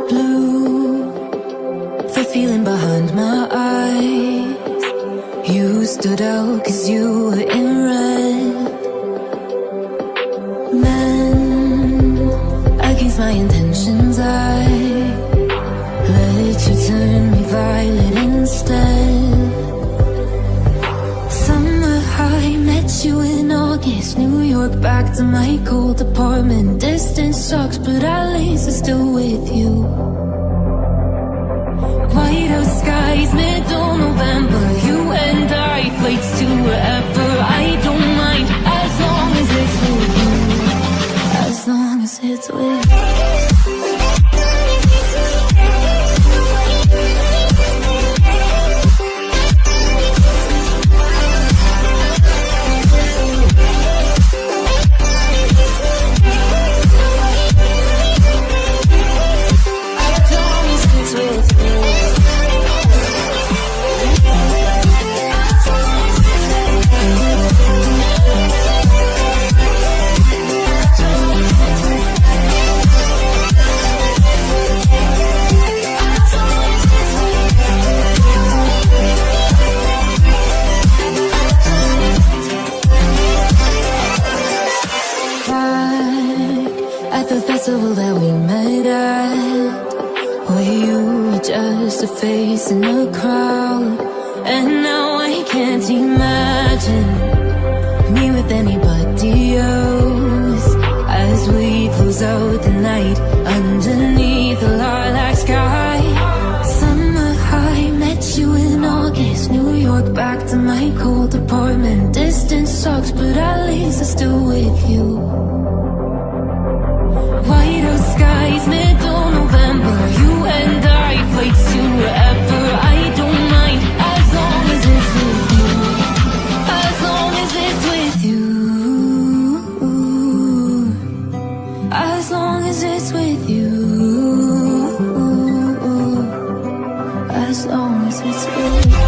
Blue, the feeling behind my eyes. You stood out 'cause you were in red. Men, against my intentions, I let you turn me violet instead. Summer high, met you in August. New York, back to my cold apartment. Distance sucks, but at least I'm still with you. White out skies, middle November. You and I, flights to wherever. I don't mind, as long as it's with you. As long as it's with you. At the festival that we met at, where you were just a face in the crowd. And now I can't imagine me with anybody else. As we close out the night underneath the lilac sky. Summer high, met you in August. New York, back to my cold apartment. Distance sucks, but at least I'm still with you. White out skies, middle November. You and I, flights to wherever. I don't mind, as long as it's with you. As long as it's with you. As long as it's with you. As long as it's with you.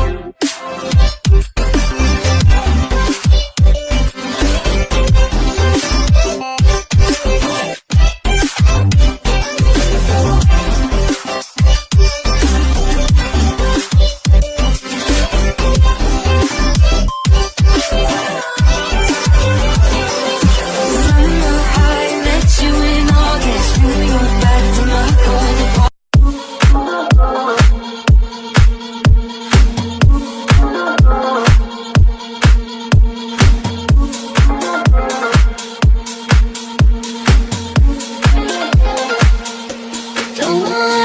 Don't